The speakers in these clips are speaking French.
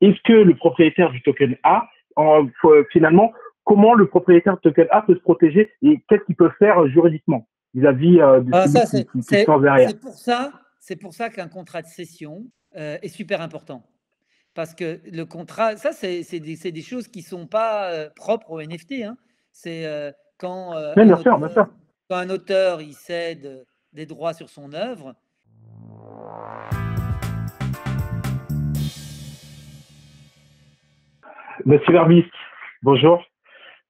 est-ce que le propriétaire du token A, finalement, comment le propriétaire du token A peut se protéger et qu'est-ce qu'il peut faire juridiquement vis-à-vis de Ah, celui ça, qui se lance derrière? c'est pour ça qu'un contrat de cession est super important. Parce que le contrat, ça, c'est des choses qui ne sont pas propres au NFT. Hein. C'est quand, Oui, bien sûr, bien sûr. quand un auteur il cède des droits sur son œuvre. Monsieur Verbis, bonjour.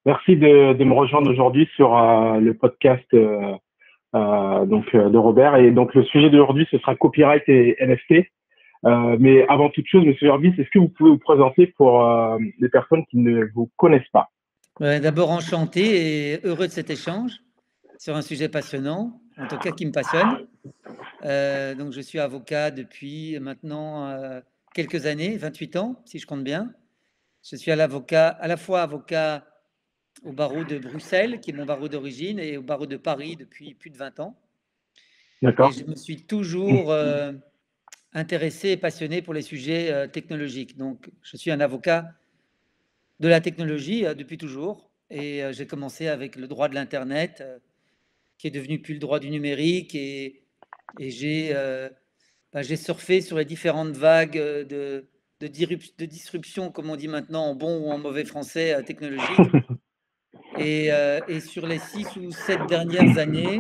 Merci de me rejoindre aujourd'hui sur le podcast de Robert. Et donc, le sujet d'aujourd'hui, ce sera copyright et NFT. Mais avant toute chose, Monsieur Verbis, est-ce que vous pouvez vous présenter pour les personnes qui ne vous connaissent pas? D'abord, enchanté et heureux de cet échange sur un sujet passionnant, en tout cas qui me passionne. Donc, je suis avocat depuis maintenant quelques années, 28 ans, si je compte bien. Je suis à la fois avocat au barreau de Bruxelles, qui est mon barreau d'origine, et au barreau de Paris depuis plus de 20 ans. Et D'accord. je me suis toujours intéressé et passionné pour les sujets technologiques. Donc, je suis un avocat de la technologie depuis toujours. Et j'ai commencé avec le droit de l'Internet, qui est devenu puis le droit du numérique. Et j'ai surfé sur les différentes vagues de disruption, comme on dit maintenant, en bon ou en mauvais français, technologique. Et sur les 6 ou 7 dernières années,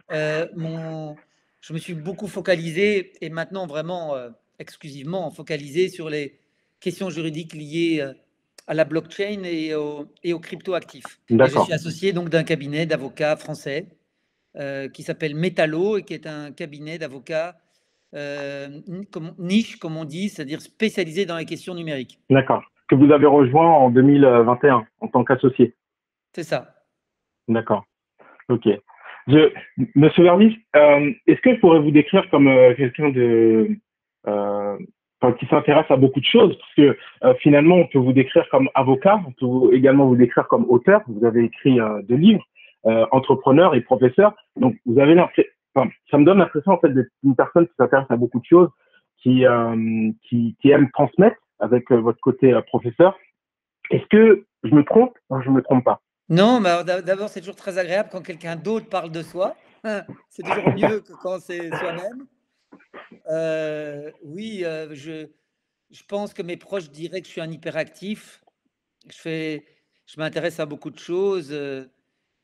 je me suis beaucoup focalisé, et maintenant vraiment exclusivement focalisé sur les questions juridiques liées à la blockchain et aux crypto-actifs. Et je D'accord. suis associé donc d'un cabinet d'avocats français qui s'appelle Metallo et qui est un cabinet d'avocats niche, comme on dit, c'est-à-dire spécialisé dans les questions numériques. D'accord. Que vous avez rejoint en 2021 en tant qu'associé. C'est ça. D'accord. Ok. Monsieur Vernis, est-ce que je pourrais vous décrire comme quelqu'un euh, qui s'intéresse à beaucoup de choses? Parce que finalement, on peut vous décrire comme avocat, on peut également vous décrire comme auteur. Vous avez écrit 2 livres, entrepreneur et professeur. Donc, vous avez l'impression, enfin, ça me donne l'impression en fait d'être une personne qui s'intéresse à beaucoup de choses, qui aime transmettre avec votre côté professeur. Est-ce que je me trompe ou je me trompe pas? Non, mais d'abord, c'est toujours très agréable quand quelqu'un d'autre parle de soi. C'est toujours mieux que quand c'est soi-même. Oui, je pense que mes proches diraient que je suis un hyperactif. Je m'intéresse à beaucoup de choses.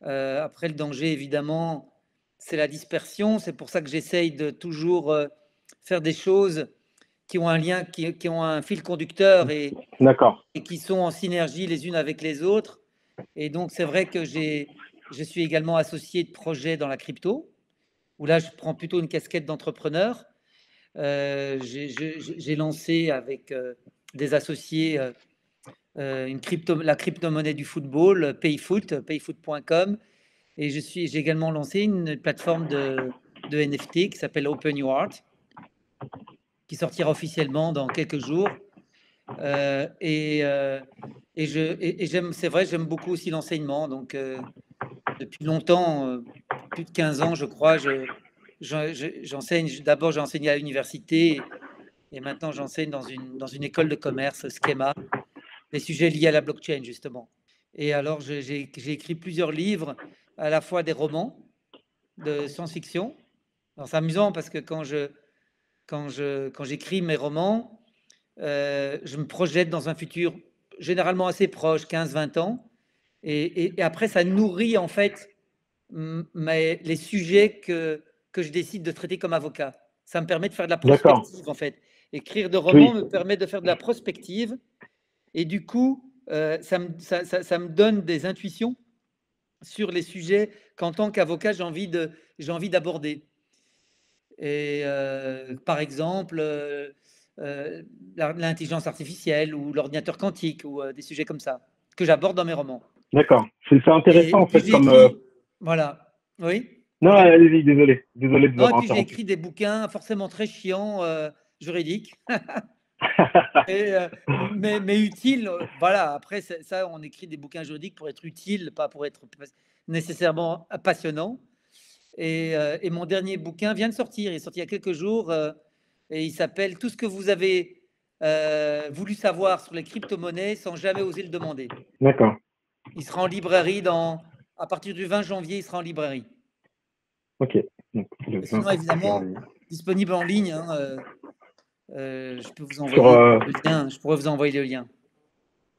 Après, le danger, évidemment, c'est la dispersion. C'est pour ça que j'essaye de toujours faire des choses qui ont un lien, qui ont un fil conducteur D'accord. et qui sont en synergie les unes avec les autres. Et donc, c'est vrai que je suis également associé de projets dans la crypto, où là, je prends plutôt une casquette d'entrepreneur. J'ai lancé avec des associés la crypto-monnaie du football, payfoot.com. Et j'ai également lancé une plateforme de NFT qui s'appelle Open Your Art, qui sortira officiellement dans quelques jours. C'est vrai, j'aime beaucoup aussi l'enseignement. Donc, depuis longtemps, plus de 15 ans, je crois, j'enseigne. D'abord, j'ai enseigné à l'université et maintenant, j'enseigne dans une école de commerce, Schema, les sujets liés à la blockchain, justement. Et alors, j'ai écrit plusieurs livres, à la fois des romans de science-fiction. Alors, c'est amusant parce que quand j'écris mes romans, je me projette dans un futur généralement assez proche, 15-20 ans. Et après, ça nourrit en fait les sujets que je décide de traiter comme avocat. Ça me permet de faire de la D'accord. prospective en fait. Écrire de romans Oui. me permet de faire de la prospective et du coup, ça me donne des intuitions sur les sujets qu'en tant qu'avocat, j'ai envie d'aborder. Et par exemple, l'intelligence artificielle ou l'ordinateur quantique ou des sujets comme ça que j'aborde dans mes romans. D'accord. C'est intéressant Et en puis fait j'ai comme. écrit, voilà, oui, Non, pardon. allez-y, désolé de vous Non, et avoir puis j'ai interrompu. écrit des bouquins forcément très chiants, juridiques, et, mais utiles. Voilà, après, ça, on écrit des bouquins juridiques pour être utile, pas pour être nécessairement passionnant. Et mon dernier bouquin vient de sortir, il est sorti il y a quelques jours, et il s'appelle Tout ce que vous avez voulu savoir sur les crypto-monnaies sans jamais oser le demander. D'accord. Il sera en librairie à partir du 20 janvier, il sera en librairie. Ok. Donc, Sinon, évidemment, disponible en ligne. Je peux vous envoyer le lien. Je pourrais vous envoyer le lien.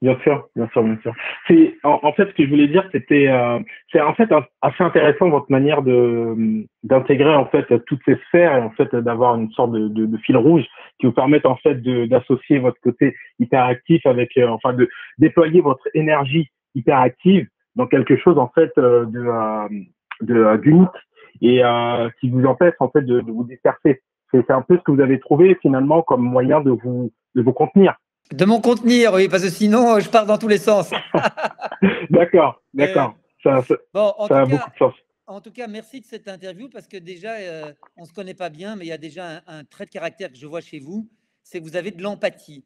Bien sûr, bien sûr, bien sûr. C'est en fait ce que je voulais dire, c'est en fait assez intéressant votre manière d'intégrer en fait toutes ces sphères et en fait d'avoir une sorte de fil rouge qui vous permettent en fait d'associer votre côté hyperactif avec enfin de déployer votre énergie hyperactive dans quelque chose en fait d'unique et qui vous empêche en fait de vous disperser. C'est un peu ce que vous avez trouvé finalement comme moyen de vous contenir. De mon contenir, oui, parce que sinon, je pars dans tous les sens. D'accord, d'accord. Bon, ça a beaucoup de sens. En tout cas, merci de cette interview parce que déjà, on ne se connaît pas bien, mais il y a déjà un trait de caractère que je vois chez vous, c'est que vous avez de l'empathie.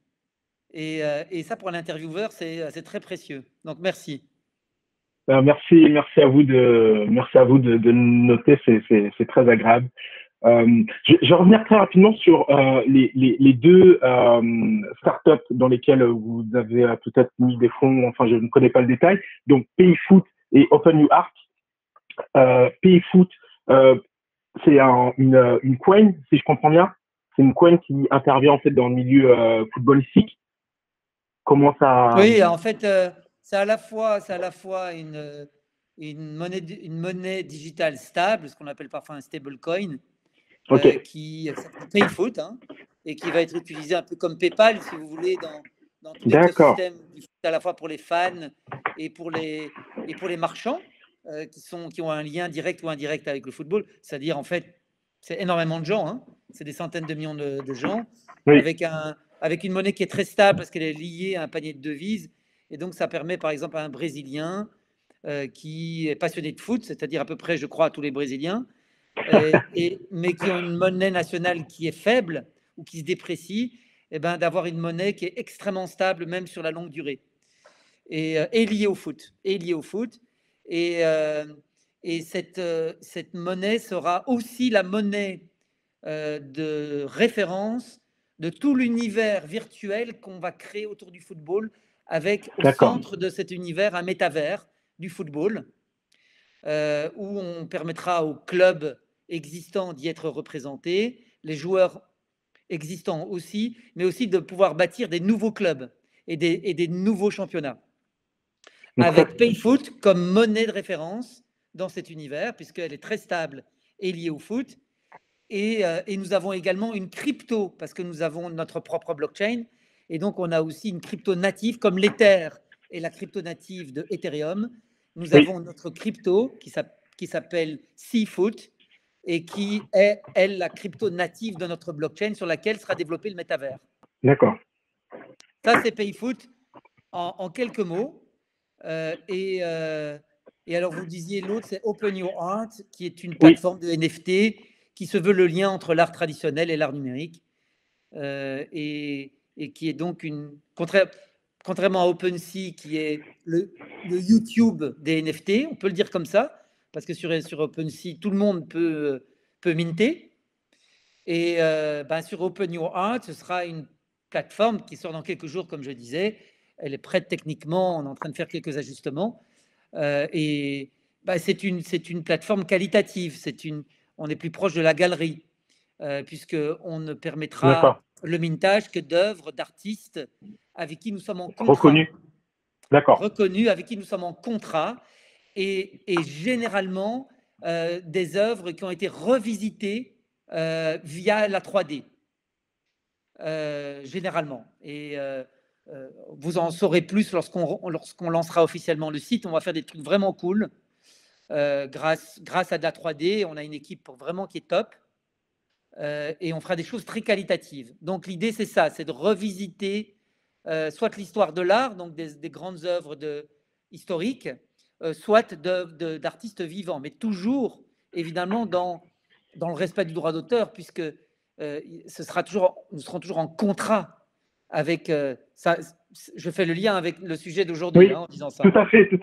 Et ça, pour l'intervieweur, c'est très précieux. Donc, merci. Merci à vous de noter, c'est très agréable. Je vais revenir très rapidement sur les deux startups dans lesquelles vous avez peut-être mis des fonds, enfin je ne connais pas le détail, donc PayFoot et Open Your Heart. PayFoot, c'est une coin, si je comprends bien, c'est une coin qui intervient en fait dans le milieu footballistique. Comment ça? Oui, en fait, c'est à la fois une monnaie digitale stable, ce qu'on appelle parfois un stablecoin, Okay. qui s'appelle PayFoot, et qui va être utilisé un peu comme PayPal, si vous voulez, dans tout l'écosystème du foot, à la fois pour les fans et pour les marchands qui ont un lien direct ou indirect avec le football. C'est-à-dire, en fait, c'est énormément de gens, c'est des centaines de millions de gens, oui. avec une monnaie qui est très stable parce qu'elle est liée à un panier de devises. Et donc, ça permet, par exemple, à un Brésilien qui est passionné de foot, c'est-à-dire à peu près, je crois, à tous les Brésiliens, mais qui ont une monnaie nationale qui est faible ou qui se déprécie, d'avoir une monnaie qui est extrêmement stable, même sur la longue durée, et liée au foot. Et cette monnaie sera aussi la monnaie de référence de tout l'univers virtuel qu'on va créer autour du football, avec au centre de cet univers un métavers du football, où on permettra aux clubs existants d'y être représentés, les joueurs existants aussi, mais aussi de pouvoir bâtir des nouveaux clubs et des nouveaux championnats. Avec PayFoot comme monnaie de référence dans cet univers, puisqu'elle est très stable et liée au foot. Et nous avons également une crypto, parce que nous avons notre propre blockchain. Et donc, on a aussi une crypto native, comme l'Ether et la crypto native de Ethereum. Nous avons notre crypto qui s'appelle Seafoot et qui est, elle, la crypto native de notre blockchain sur laquelle sera développé le métavers. D'accord. Ça, c'est PayFoot en quelques mots. Et alors, vous disiez l'autre, c'est Open Your Heart, qui est une plateforme de NFT qui se veut le lien entre l'art traditionnel et l'art numérique, et qui est donc contrairement à OpenSea, qui est le YouTube des NFT, on peut le dire comme ça, parce que sur OpenSea, tout le monde peut minter. Et sur Open Your Heart, ce sera une plateforme qui sort dans quelques jours, comme je disais. Elle est prête techniquement, on est en train de faire quelques ajustements. Et c'est une plateforme qualitative, on est plus proche de la galerie, puisqu'on ne permettra le mintage que d'œuvres d'artistes avec qui nous sommes en contrat. Reconnus, avec qui nous sommes en contrat, et généralement des œuvres qui ont été revisitées via la 3D, généralement. Et vous en saurez plus lorsqu'on lancera officiellement le site. On va faire des trucs vraiment cool grâce à de la 3D. On a une équipe vraiment qui est top, et on fera des choses très qualitatives. Donc l'idée, c'est ça, c'est de revisiter soit l'histoire de l'art, donc des grandes œuvres historiques, soit d'artistes vivants, mais toujours évidemment dans le respect du droit d'auteur, puisque nous serons toujours en contrat avec ça. Je fais le lien avec le sujet d'aujourd'hui, en disant ça. Tout à fait, c'est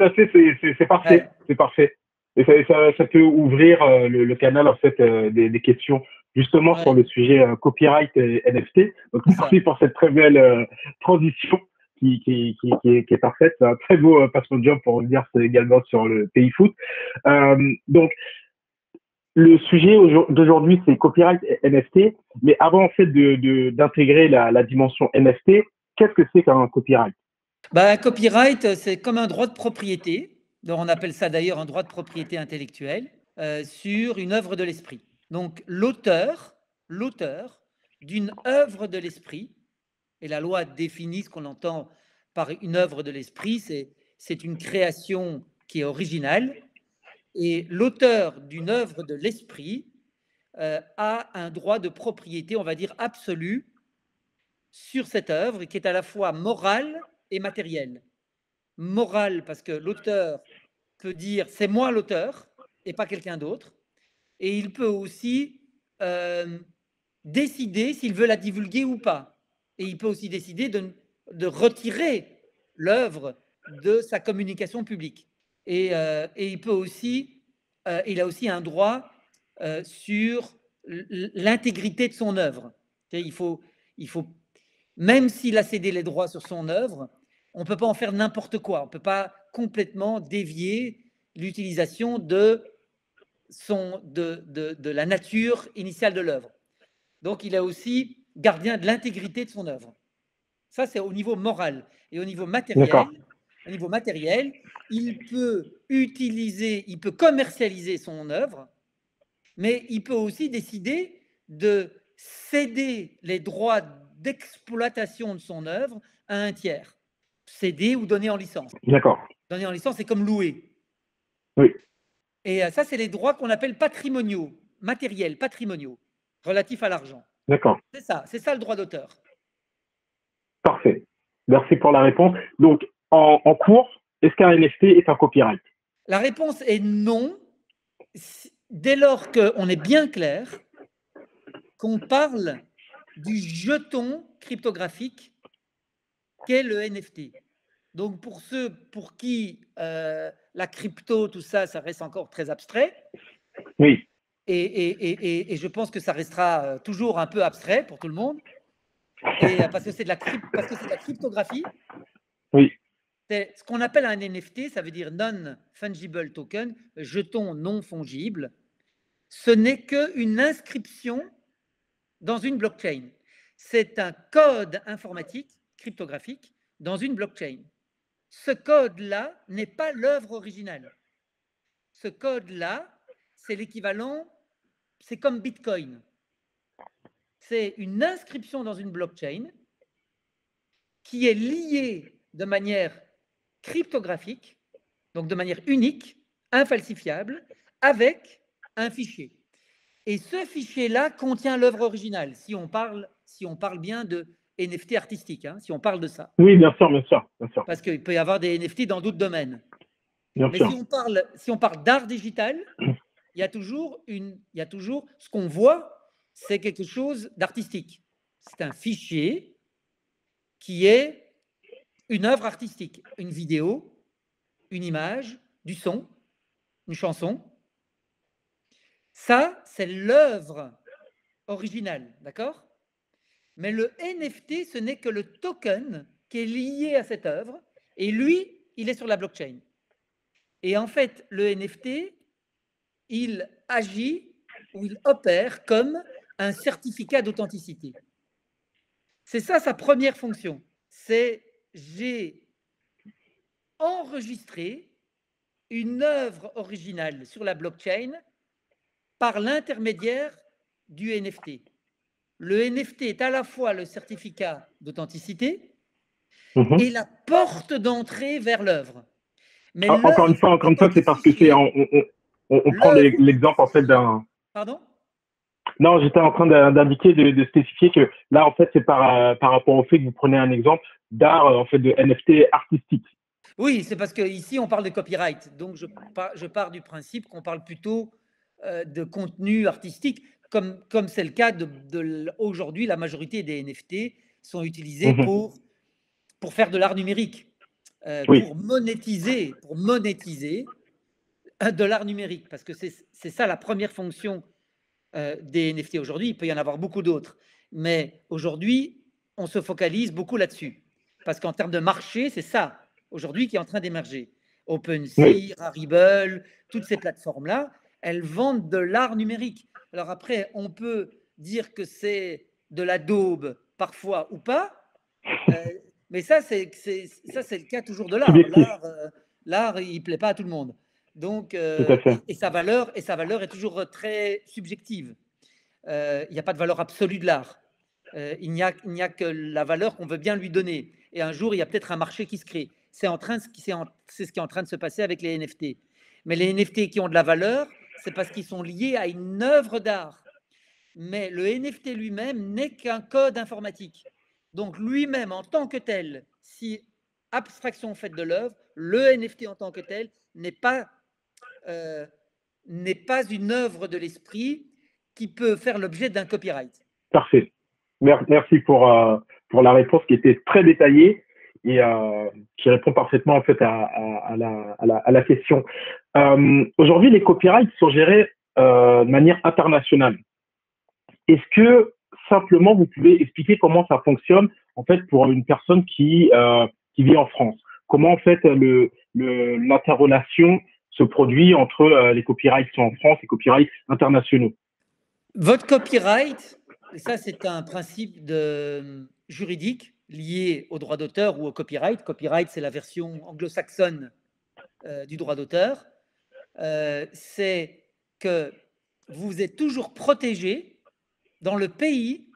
parfait, c'est parfait. Et ça peut ouvrir le canal en fait des questions justement sur Ouais, le sujet copyright et NFT. Donc, c'est merci ça. pour cette très belle transition qui est parfaite. C'est un très beau passement de job pour revenir également sur le pays foot. Donc, le sujet d'aujourd'hui, c'est copyright et NFT. Mais avant, en fait, d'intégrer la dimension NFT, qu'est-ce que c'est qu'un copyright? Bah, un copyright, c'est comme un droit de propriété. Donc, on appelle ça d'ailleurs un droit de propriété intellectuelle sur une œuvre de l'esprit. Donc, l'auteur d'une œuvre de l'esprit, et la loi définit ce qu'on entend par une œuvre de l'esprit, c'est une création qui est originale, et l'auteur d'une œuvre de l'esprit a un droit de propriété, on va dire, absolu sur cette œuvre, qui est à la fois morale et matérielle. Morale, parce que l'auteur peut dire c'est moi l'auteur et pas quelqu'un d'autre, et il peut aussi euh, décider s'il veut la divulguer ou pas. Et il peut aussi décider de retirer l'œuvre de sa communication publique. Et il peut aussi, il a aussi un droit sur l'intégrité de son œuvre. Il faut, même s'il a cédé les droits sur son œuvre, on ne peut pas en faire n'importe quoi. On ne peut pas complètement dévier l'utilisation de la nature initiale de l'œuvre. Donc, il est aussi gardien de l'intégrité de son œuvre. Ça, c'est au niveau moral. Et D'accord. au niveau matériel, il peut utiliser, il peut commercialiser son œuvre, mais il peut aussi décider de céder les droits d'exploitation de son œuvre à un tiers. Céder ou donner en licence. D'accord. Donner en licence, c'est comme louer. Oui. Et ça, c'est les droits qu'on appelle patrimoniaux, matériels, patrimoniaux, relatifs à l'argent. D'accord. C'est ça le droit d'auteur. Parfait. Merci pour la réponse. Donc, en cours, est-ce qu'un NFT est un copyright? La réponse est non, dès lors qu'on est bien clair qu'on parle du jeton cryptographique qu'est le NFT. Donc, pour ceux pour qui la crypto, tout ça, ça reste encore très abstrait, Oui. et je pense que ça restera toujours un peu abstrait pour tout le monde, parce que c'est de la cryptographie. Oui. C'est ce qu'on appelle un NFT, ça veut dire non-fungible token, jeton non fongible. Ce n'est qu'une inscription dans une blockchain. C'est un code informatique, cryptographique, dans une blockchain. Ce code-là n'est pas l'œuvre originale. Ce code-là, c'est l'équivalent, c'est comme Bitcoin. C'est une inscription dans une blockchain qui est liée de manière cryptographique, donc de manière unique, infalsifiable, avec un fichier. Et ce fichier-là contient l'œuvre originale, si on parle bien de NFT artistique, hein, si on parle de ça. Oui, bien sûr, bien sûr, bien sûr. Parce qu'il peut y avoir des NFT dans d'autres domaines. Bien Mais sûr. si on parle d'art digital, il y a toujours ce qu'on voit, c'est quelque chose d'artistique. C'est un fichier qui est une œuvre artistique, une vidéo, une image, du son, une chanson. Ça, c'est l'œuvre originale, d'accord? Mais le NFT, ce n'est que le token qui est lié à cette œuvre, et lui, il est sur la blockchain. Et en fait, le NFT, il agit ou il opère comme un certificat d'authenticité. C'est ça sa première fonction. C'est j'ai enregistré une œuvre originale sur la blockchain par l'intermédiaire du NFT. Le NFT est à la fois le certificat d'authenticité et la porte d'entrée vers l'œuvre. Mais Encore une l'œuvre fois, en tant que c'est parce que c'est fichier, on prend l'œuvre en tant que l'exemple en fait fichier, d'un. pardon? Non, j'étais en train d'indiquer, de spécifier que là, en fait, c'est par rapport au fait que vous prenez un exemple d'art, en fait, de NFT artistique. Oui, c'est parce qu'ici, on parle de copyright. Donc, je pars du principe qu'on parle plutôt de contenu artistique, comme c'est le cas aujourd'hui, la majorité des NFT sont utilisés pour faire de l'art numérique, Oui, pour monétiser de l'art numérique, parce que c'est ça la première fonction des NFT aujourd'hui. Il peut y en avoir beaucoup d'autres. Mais aujourd'hui, on se focalise beaucoup là-dessus. Parce qu'en termes de marché, c'est ça, aujourd'hui, qui est en train d'émerger. Oui, OpenSea, Rarible, toutes ces plateformes-là, elles vendent de l'art numérique. Alors après, on peut dire que c'est de la daube parfois ou pas, mais ça, c'est le cas toujours de l'art. subjectif, L'art, il ne plaît pas à tout le monde. Donc, tout à fait. et sa valeur est toujours très subjective. Il n'y a pas de valeur absolue de l'art. Il n'y a que la valeur qu'on veut bien lui donner. Et un jour, il y a peut-être un marché qui se crée. C'est ce qui est en train de se passer avec les NFT. Mais les NFT qui ont de la valeur, c'est parce qu'ils sont liés à une œuvre d'art. Mais le NFT lui-même n'est qu'un code informatique. Donc lui-même, en tant que tel, si abstraction faite de l'œuvre, le NFT en tant que tel euh, n'est pas une œuvre de l'esprit qui peut faire l'objet d'un copyright. Parfait. Merci pour la réponse qui était très détaillée et qui répond parfaitement en fait à la question. Aujourd'hui, les copyrights sont gérés de manière internationale. Est-ce que simplement vous pouvez expliquer comment ça fonctionne en fait pour une personne qui vit en France? Comment en fait l'interrelation se produit entre les copyrights qui sont en France et les copyrights internationaux? Votre copyright, et ça c'est un principe juridique lié au droit d'auteur ou au copyright. Copyright, c'est la version anglo-saxonne du droit d'auteur. C'est que vous êtes toujours protégé dans le pays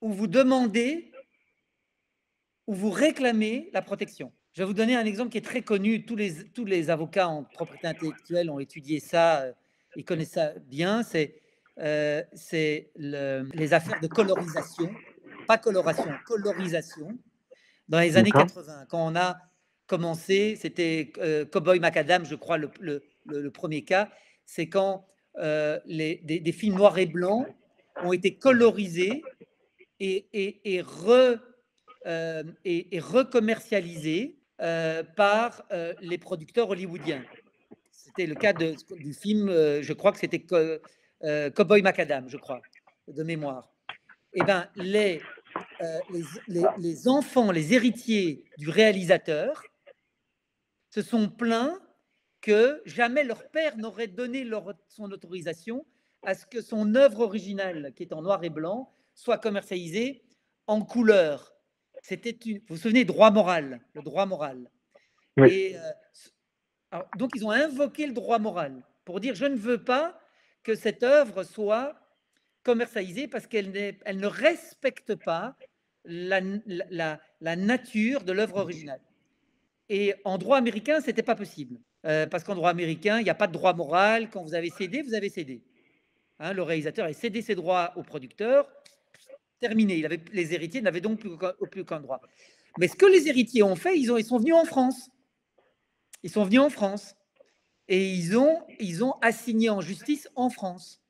où vous demandez, où vous réclamez la protection. Je vais vous donner un exemple qui est très connu. Tous les avocats en propriété intellectuelle ont étudié ça, ils connaissent ça bien. C'est les affaires de colorisation, pas coloration, colorisation. Dans les années 80, quand on a commencé, c'était Cowboy Macadam, je crois, le premier cas. C'est quand des films noirs et blancs ont été colorisés et recommercialisés par les producteurs hollywoodiens. C'était le cas du film, je crois que c'était Cowboy Macadam, je crois, de mémoire. Eh bien, les enfants, les héritiers du réalisateur se sont plaints que jamais leur père n'aurait donné son autorisation à ce que son œuvre originale, qui est en noir et blanc, soit commercialisée en couleur. Vous vous souvenez, droit moral, le droit moral. Oui. Et donc, ils ont invoqué le droit moral pour dire je ne veux pas que cette œuvre soit commercialisée parce qu'elle ne respecte pas la nature de l'œuvre originale. Et en droit américain, ce n'était pas possible. Parce qu'en droit américain, il n'y a pas de droit moral. Quand vous avez cédé, vous avez cédé. Hein, le réalisateur a cédé ses droits au producteur. Terminé. Les héritiers n'avaient donc plus qu'un droit. Mais ce que les héritiers ont fait, ils sont venus en France. Ils sont venus en France. Et ils ont assigné en justice en France.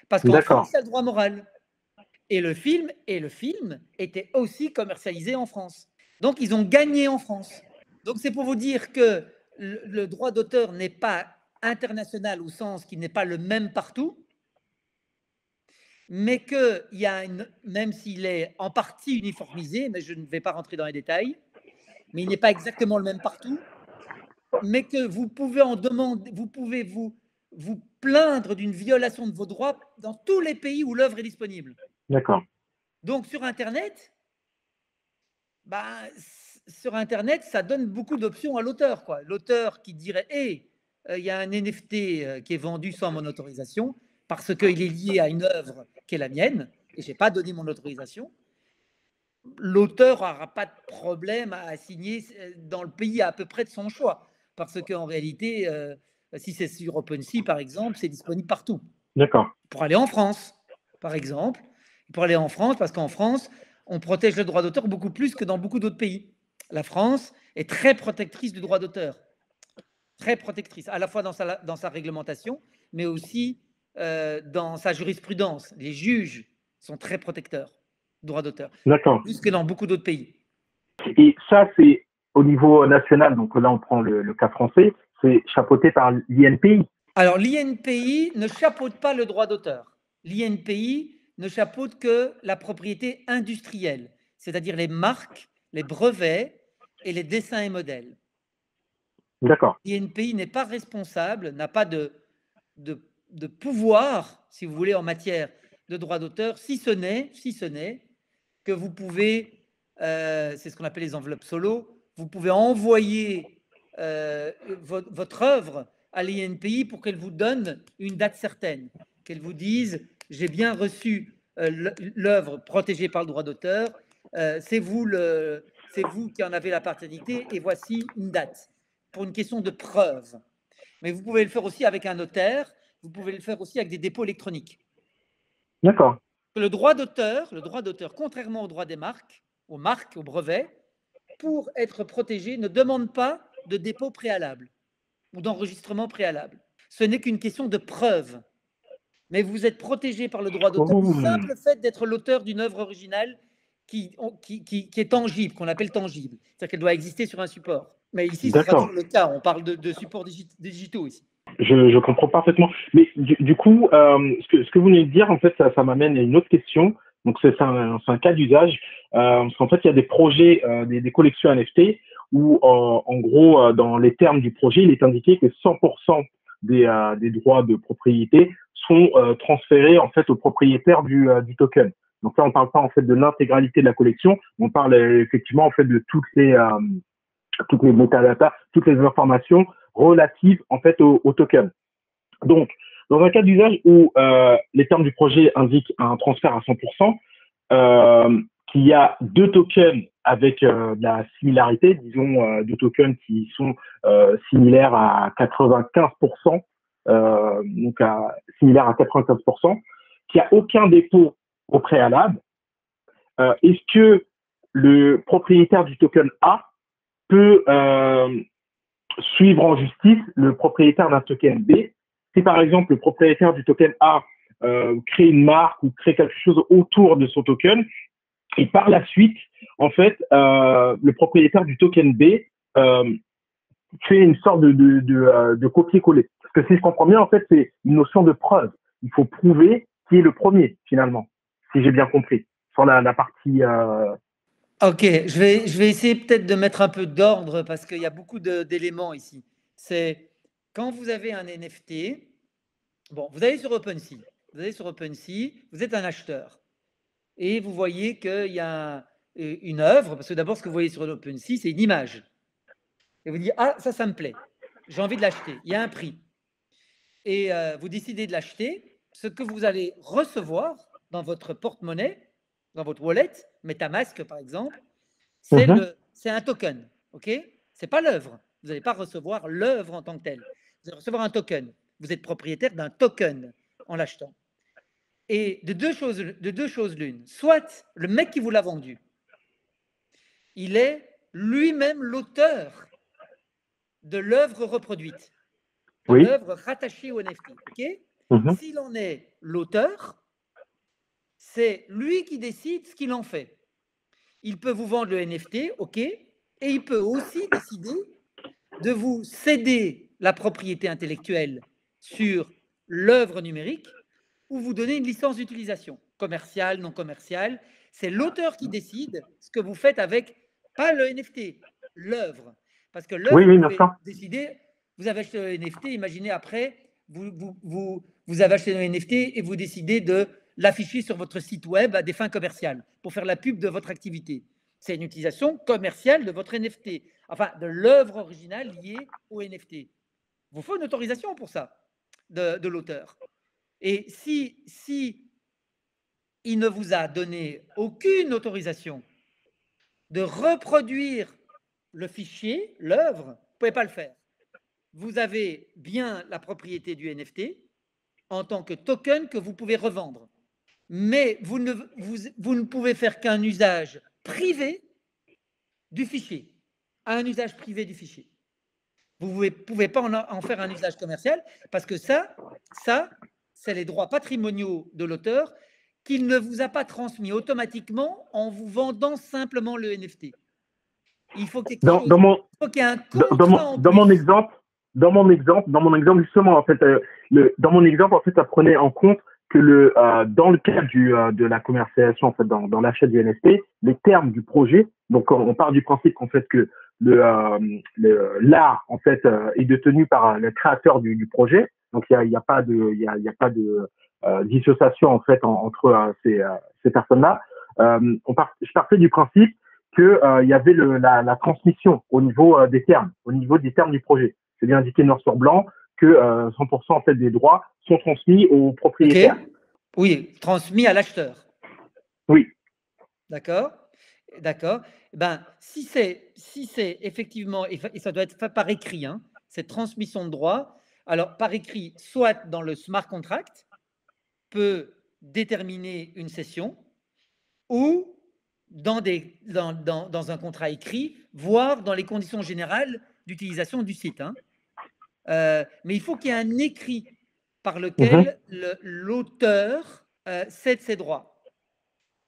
Parce qu'en France, il y a le droit moral. Et le film était aussi commercialisé en France. Donc, ils ont gagné en France. Donc, c'est pour vous dire que le droit d'auteur n'est pas international au sens qu'il n'est pas le même partout, mais qu'il y a même s'il est en partie uniformisé, mais je ne vais pas rentrer dans les détails, mais il n'est pas exactement le même partout, mais que vous pouvez vous plaindre d'une violation de vos droits dans tous les pays où l'œuvre est disponible. D'accord. Donc sur Internet, ça donne beaucoup d'options à l'auteur. L'auteur qui dirait il y a un NFT qui est vendu sans mon autorisation parce qu'il est lié à une œuvre qui est la mienne et je n'ai pas donné mon autorisation. L'auteur n'aura pas de problème à signer dans le pays à peu près de son choix. Parce qu'en réalité, si c'est sur OpenSea, par exemple, c'est disponible partout. D'accord. Pour aller en France, par exemple. Pour aller en France, parce qu'en France, on protège le droit d'auteur beaucoup plus que dans beaucoup d'autres pays. La France est très protectrice du droit d'auteur. Très protectrice, à la fois dans sa réglementation, mais aussi dans sa jurisprudence. Les juges sont très protecteurs du droit d'auteur. D'accord. Plus que dans beaucoup d'autres pays. Et ça, c'est au niveau national. Donc là, on prend le cas français. C'est chapeauté par l'INPI. Alors, l'INPI ne chapeaute pas le droit d'auteur. l'INPI ne chapeaute que la propriété industrielle, c'est-à-dire les marques, les brevets et les dessins et modèles. D'accord. L'INPI n'est pas responsable, n'a pas de pouvoir, si vous voulez, en matière de droit d'auteur, si ce n'est que vous pouvez, c'est ce qu'on appelle les enveloppes solo, vous pouvez envoyer votre œuvre à l'INPI pour qu'elle vous donne une date certaine, qu'elle vous dise j'ai bien reçu l'œuvre protégée par le droit d'auteur, c'est vous qui en avez la paternité et voici une date pour une question de preuve. Mais vous pouvez le faire aussi avec un notaire, vous pouvez le faire aussi avec des dépôts électroniques. D'accord. Le droit d'auteur, contrairement au droit des marques, aux brevets, pour être protégé, ne demande pas de dépôt préalable ou d'enregistrement préalable. Ce n'est qu'une question de preuve. Mais vous êtes protégé par le droit d'auteur du simple fait d'être l'auteur d'une œuvre originale qui est tangible, qu'on appelle tangible. C'est-à-dire qu'elle doit exister sur un support. Mais ici, ce sera toujours le cas. On parle de supports digitaux ici. Je comprends parfaitement. Mais du coup, ce que vous venez de dire, en fait, ça m'amène à une autre question. Donc, c'est un cas d'usage. Parce qu'en fait, il y a des projets, des collections NFT où, en gros, dans les termes du projet, il est indiqué que 100% des droits de propriété sont transférés en fait au propriétaire du token. Donc là, on parle pas en fait de l'intégralité de la collection, on parle effectivement en fait de toutes les métadatas, toutes les informations relatives en fait au token. Donc, dans un cas d'usage où les termes du projet indiquent un transfert à 100%, qu'il y a deux tokens avec de la similarité, disons deux tokens qui sont similaires à 95%, donc similaires à 95%, qu'il n'y a aucun dépôt au préalable, est-ce que le propriétaire du token A peut suivre en justice le propriétaire d'un token B si par exemple le propriétaire du token A crée une marque ou crée quelque chose autour de son token et par la suite, en fait, le propriétaire du token B fait une sorte de copier-coller. Parce que si je comprends bien, en fait, c'est une notion de preuve. Il faut prouver qui est le premier, finalement, si j'ai bien compris, sur la partie… Ok, je vais essayer peut-être de mettre un peu d'ordre parce qu'il y a beaucoup d'éléments ici. C'est quand vous avez un NFT, bon, vous allez sur OpenSea, vous êtes un acheteur et vous voyez qu'il y a une œuvre, parce que d'abord, ce que vous voyez sur OpenSea, c'est une image. Et vous dites, ah, ça me plaît, j'ai envie de l'acheter, il y a un prix. Et vous décidez de l'acheter, ce que vous allez recevoir dans votre porte-monnaie, dans votre wallet, MetaMask par exemple, c'est un token, ok? C'est pas l'œuvre. Vous n'allez pas recevoir l'œuvre en tant que telle. Vous allez recevoir un token. Vous êtes propriétaire d'un token en l'achetant. Et de deux choses l'une. Soit le mec qui vous l'a vendu, il est lui-même l'auteur de l'œuvre reproduite, de l'œuvre rattachée au NFT, ok? S'il en est l'auteur, c'est lui qui décide ce qu'il en fait. Il peut vous vendre le NFT, ok, et il peut aussi décider de vous céder la propriété intellectuelle sur l'œuvre numérique ou vous donner une licence d'utilisation, commerciale, non commerciale. C'est l'auteur qui décide ce que vous faites avec, pas le NFT, l'œuvre. Parce que l'œuvre, vous pouvez décider, vous avez acheté le NFT, imaginez après, vous avez acheté le NFT et vous décidez de l'afficher sur votre site web à des fins commerciales pour faire la pub de votre activité. C'est une utilisation commerciale de votre NFT, enfin de l'œuvre originale liée au NFT. Il vous faut une autorisation pour ça de l'auteur. Et si il ne vous a donné aucune autorisation de reproduire le fichier, l'œuvre, vous ne pouvez pas le faire. Vous avez bien la propriété du NFT en tant que token que vous pouvez revendre. Mais vous ne pouvez faire qu'un usage privé du fichier, un usage privé du fichier. Vous ne pouvez pas en faire un usage commercial parce que ça c'est les droits patrimoniaux de l'auteur qu'il ne vous a pas transmis automatiquement en vous vendant simplement le NFT. Il faut qu'il y ait un contrat dans mon exemple justement, en fait, dans mon exemple, en fait, ça prenait en compte que dans le cadre de la commercialisation, en fait, dans l'achat du NFT, les termes du projet, donc on part du principe qu'en fait que l'art en fait est détenu par le créateur du projet, donc il y a pas de dissociation en fait entre ces personnes-là. Je partais du principe que il y avait la transmission au niveau des termes, au niveau des termes du projet. C'est bien indiqué noir sur blanc que 100% en fait des droits sont transmis aux propriétaires. Okay. Oui, transmis à l'acheteur. Oui. D'accord. D'accord. Ben, si c'est effectivement, et ça doit être fait par écrit, hein, cette transmission de droit, alors par écrit, soit dans le smart contract, peut déterminer une cession, ou dans un contrat écrit, voire dans les conditions générales d'utilisation du site. Hein. Mais il faut qu'il y ait un écrit par lequel l'auteur cède ses droits.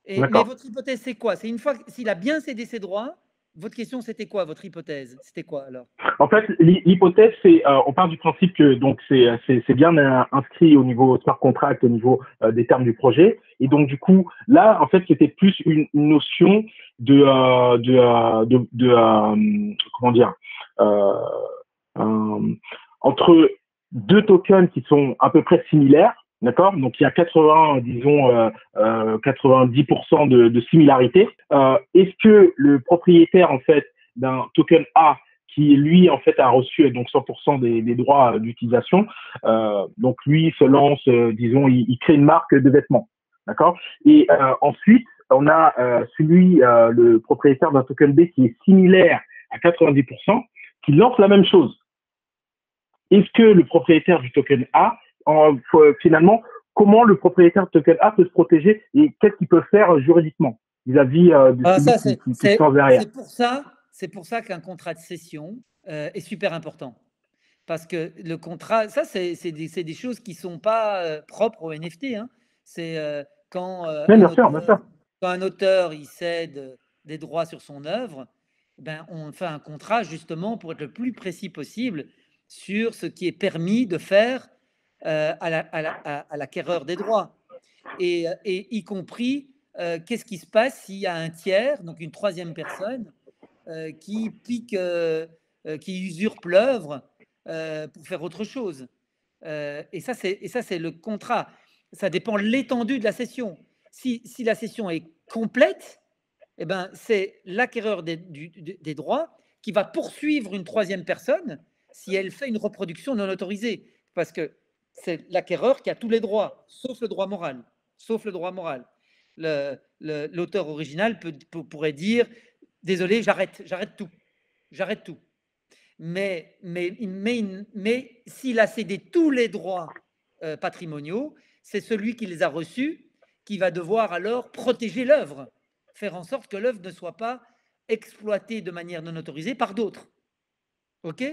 Mais votre hypothèse, c'est quoi? C'est une fois s'il a bien cédé ses droits, votre question, c'était quoi? Votre hypothèse, c'était quoi alors? En fait, l'hypothèse, c'est, on part du principe que donc c'est bien inscrit au niveau smart contract, au niveau des termes du projet, et donc du coup là, en fait, c'était plus une notion comment dire, entre deux tokens qui sont à peu près similaires. D'accord. Donc il y a 90% de similarité. Est-ce que le propriétaire en fait d'un token A qui lui en fait a reçu donc 100% des droits d'utilisation, donc lui se lance, disons, il crée une marque de vêtements, d'accord. Et ensuite on a le propriétaire d'un token B qui est similaire à 90%, qui lance la même chose. Est-ce que le propriétaire du token A finalement, comment le propriétaire de token A peut se protéger et qu'est-ce qu'il peut faire juridiquement vis-à-vis de celui qui se lance derrière? C'est pour ça qu'un contrat de cession est super important. Parce que le contrat, ça, c'est des choses qui ne sont pas propres au NFT. Hein. C'est quand un auteur il cède des droits sur son œuvre, ben, on fait un contrat justement pour être le plus précis possible sur ce qui est permis de faire à l'acquéreur des droits. Et y compris, qu'est-ce qui se passe s'il y a un tiers, donc une troisième personne, qui pique, qui usurpe l'œuvre pour faire autre chose. Et ça, c'est le contrat. Ça dépend de l'étendue de la cession. Si la cession est complète, eh ben, c'est l'acquéreur des droits qui va poursuivre une troisième personne si elle fait une reproduction non autorisée. Parce que c'est l'acquéreur qui a tous les droits, sauf le droit moral. Sauf le droit moral. L'auteur original pourrait dire « Désolé, j'arrête tout. J'arrête tout. » Mais s'il a cédé tous les droits patrimoniaux, c'est celui qui les a reçus qui va devoir alors protéger l'œuvre, faire en sorte que l'œuvre ne soit pas exploitée de manière non autorisée par d'autres. OK?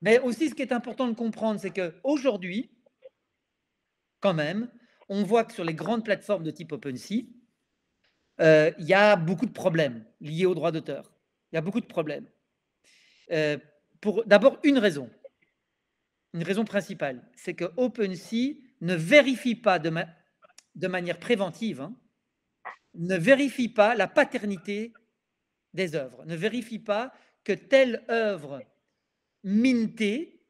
Mais aussi, ce qui est important de comprendre, c'est qu'aujourd'hui, quand même, on voit que sur les grandes plateformes de type OpenSea, il y a beaucoup de problèmes liés aux droits d'auteur. Il y a beaucoup de problèmes. Pour d'abord une raison principale, c'est que OpenSea ne vérifie pas de manière préventive, hein, ne vérifie pas la paternité des œuvres, ne vérifie pas que telle œuvre mintée,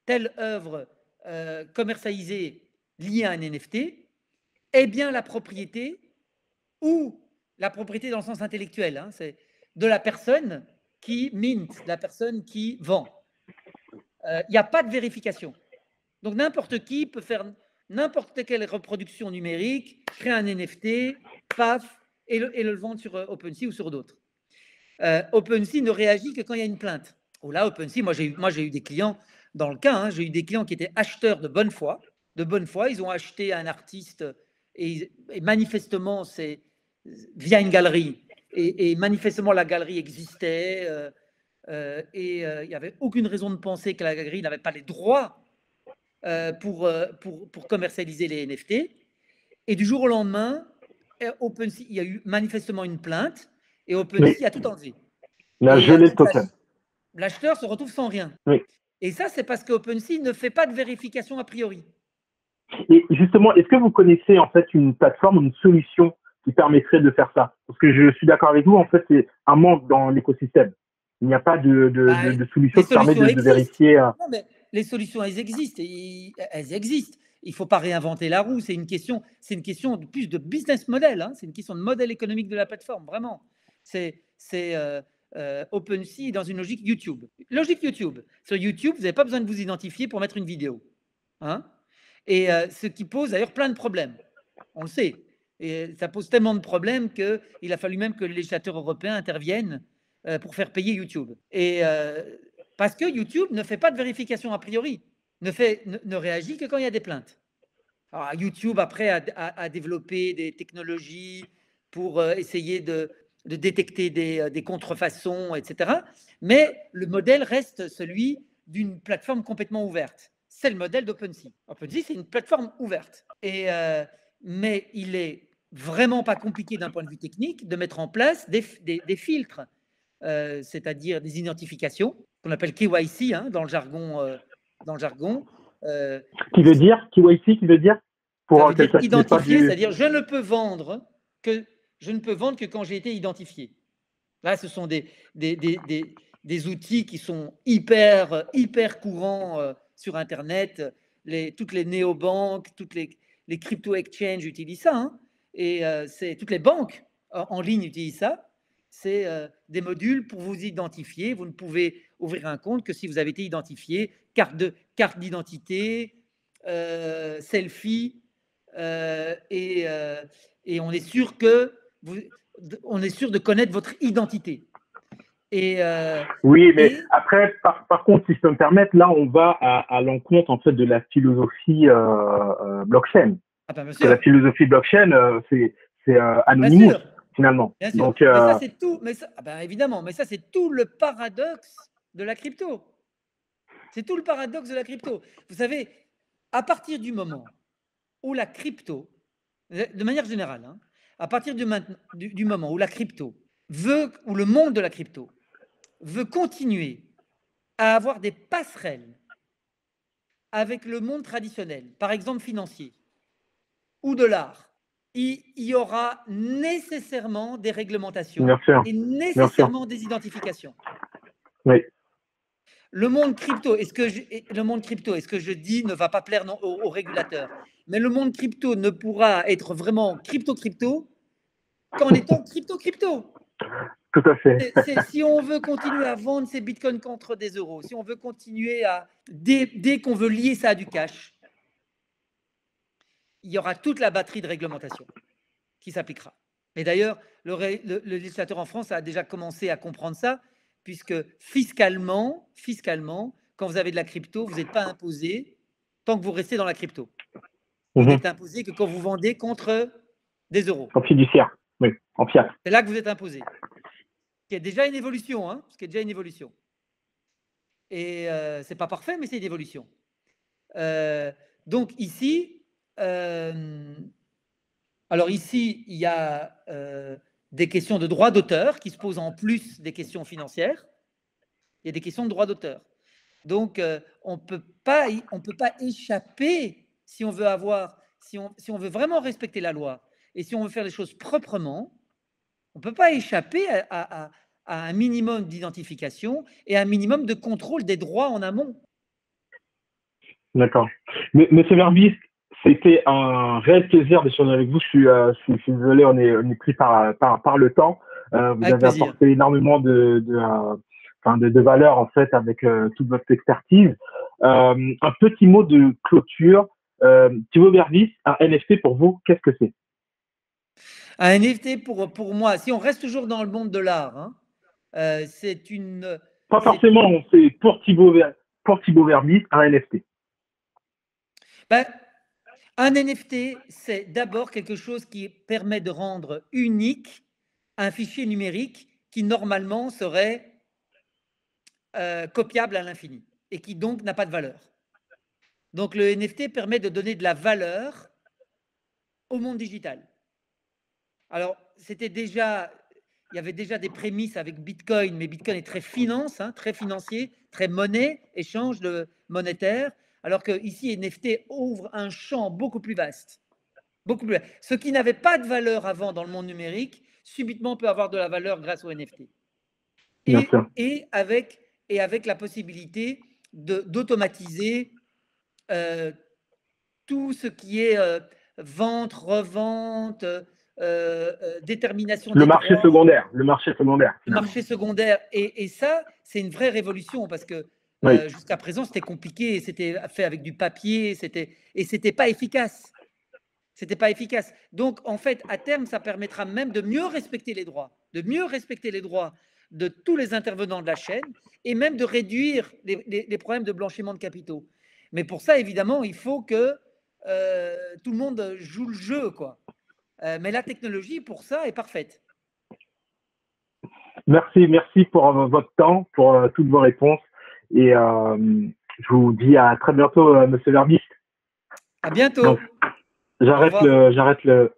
telle œuvre commercialisée liée à un NFT est bien la propriété, ou la propriété dans le sens intellectuel, hein, c'est de la personne qui mint, la personne qui vend. Il n'y a pas de vérification. Donc n'importe qui peut faire n'importe quelle reproduction numérique, créer un NFT, paf, et le vendre sur OpenSea ou sur d'autres. OpenSea ne réagit que quand il y a une plainte. Oh là, OpenSea, moi j'ai eu des clients dans le cas, hein, j'ai eu des clients qui étaient acheteurs de bonne foi. De bonne foi, ils ont acheté un artiste et manifestement c'est via une galerie. Et manifestement la galerie existait et il n'y avait aucune raison de penser que la galerie n'avait pas les droits pour commercialiser les NFT. Et du jour au lendemain, OpenSea, il y a eu manifestement une plainte et OpenSea a tout enlevé. La gelée de token. L'acheteur se retrouve sans rien. Oui. Et ça, c'est parce que OpenSea ne fait pas de vérification a priori. Et justement, est-ce que vous connaissez en fait une plateforme, une solution qui permettrait de faire ça? Parce que je suis d'accord avec vous, en fait, c'est un manque dans l'écosystème. Il n'y a pas Bah, de les solution qui permet solutions de existent. vérifier. Non, mais les solutions, elles existent. Elles existent. Il ne faut pas réinventer la roue. C'est une question de plus de business model. Hein. C'est une question de modèle économique de la plateforme, vraiment. C'est OpenSea dans une logique YouTube. Logique YouTube. Sur YouTube, vous n'avez pas besoin de vous identifier pour mettre une vidéo. Hein. Et ce qui pose d'ailleurs plein de problèmes. On le sait. Et ça pose tellement de problèmes qu'il a fallu même que les législateurs européens interviennent pour faire payer YouTube. Et parce que YouTube ne fait pas de vérification a priori, ne réagit que quand il y a des plaintes. Alors, YouTube, après, a développé des technologies pour essayer de détecter des contrefaçons, etc. Mais le modèle reste celui d'une plateforme complètement ouverte. C'est le modèle d'OpenSea. OpenSea, c'est une plateforme ouverte. Mais il est vraiment pas compliqué d'un point de vue technique de mettre en place des filtres, c'est-à-dire des identifications qu'on appelle KYC hein, dans le jargon. Qui veut dire KYC, qui veut dire Ça pour veut dire quelqu'un qui n'est pas identifier, du. c'est-à-dire je ne peux vendre que quand j'ai été identifié. Là, ce sont des outils qui sont hyper courants sur Internet. Toutes les néobanques, toutes les crypto-exchanges utilisent ça. Hein. Et toutes les banques en ligne utilisent ça. C'est des modules pour vous identifier. Vous ne pouvez ouvrir un compte que si vous avez été identifié, carte d'identité, selfie, et on est sûr on est sûr de connaître votre identité. Oui, mais après, par contre, si je peux me permettre, là, on va à l'encontre en fait de la philosophie blockchain. Ah ben, Parce que la philosophie blockchain, c'est Anonymous finalement. Bien sûr. Donc, mais ça c'est tout. Évidemment, mais ça c'est tout le paradoxe de la crypto. C'est tout le paradoxe de la crypto. Vous savez, à partir du moment où la crypto, de manière générale, hein, à partir du moment où la crypto où le monde de la crypto veut continuer à avoir des passerelles avec le monde traditionnel, par exemple financier ou de l'art, il y aura nécessairement des réglementations et nécessairement des identifications. Oui. Le monde crypto, est-ce que je dis ne va pas plaire aux régulateurs? Mais le monde crypto ne pourra être vraiment crypto qu'en étant crypto. Tout à fait. Si on veut continuer à vendre ces bitcoins contre des euros, si on veut continuer dès qu'on veut lier ça à du cash, il y aura toute la batterie de réglementation qui s'appliquera. Et d'ailleurs, le législateur en France a déjà commencé à comprendre ça, puisque fiscalement, quand vous avez de la crypto, vous n'êtes pas imposé tant que vous restez dans la crypto. Vous n'êtes imposé que quand vous vendez contre des euros. En fiduciaire, oui, en fiat. C'est là que vous êtes imposé. Ce qui est déjà une évolution, hein, Et c'est pas parfait, mais c'est une évolution. Donc ici, alors ici, il y a des questions de droit d'auteur qui se posent en plus des questions financières. Il y a des questions de droit d'auteur. Donc, on peut pas échapper si on veut vraiment respecter la loi et si on veut faire les choses proprement, on ne peut pas échapper à un minimum d'identification et un minimum de contrôle des droits en amont. D'accord. Monsieur Verbis, c'était un réel plaisir d'échanger avec vous. Je suis désolé, on est pris par le temps. Vous avez apporté énormément de valeur en fait avec toute votre expertise. Un petit mot de clôture. Thibaut Verbis, un NFT pour vous, qu'est-ce que c'est? Un NFT pour moi, si on reste toujours dans le monde de l'art, hein, c'est une. Pas forcément, c'est pour Thibaut Verbis, un NFT. Ben, un NFT, c'est d'abord quelque chose qui permet de rendre unique un fichier numérique qui normalement serait copiable à l'infini et qui donc n'a pas de valeur. Donc le NFT permet de donner de la valeur au monde digital. Alors, il y avait déjà des prémices avec Bitcoin, mais Bitcoin est très finance, hein, très financier, très monnaie, échange monétaire. Alors que ici, NFT ouvre un champ beaucoup plus vaste. Beaucoup plus vaste. Ce qui n'avait pas de valeur avant dans le monde numérique, subitement peut avoir de la valeur grâce au NFT. Bien sûr. Et avec la possibilité d'automatiser tout ce qui est vente, revente, détermination Le des marché droits, secondaire. Le marché secondaire, le finalement. marché secondaire. Et ça, c'est une vraie révolution parce que Oui. jusqu'à présent, c'était compliqué, c'était fait avec du papier, et c'était pas efficace. C'était pas efficace. Donc, en fait, à terme, ça permettra même de mieux respecter les droits, de tous les intervenants de la chaîne et même de réduire les problèmes de blanchiment de capitaux. Mais pour ça, évidemment, il faut que tout le monde joue le jeu, quoi. Mais la technologie, pour ça, est parfaite. Merci pour votre temps, pour toutes vos réponses. Et je vous dis à très bientôt, Monsieur Verbiest. À bientôt. Donc, j'arrête le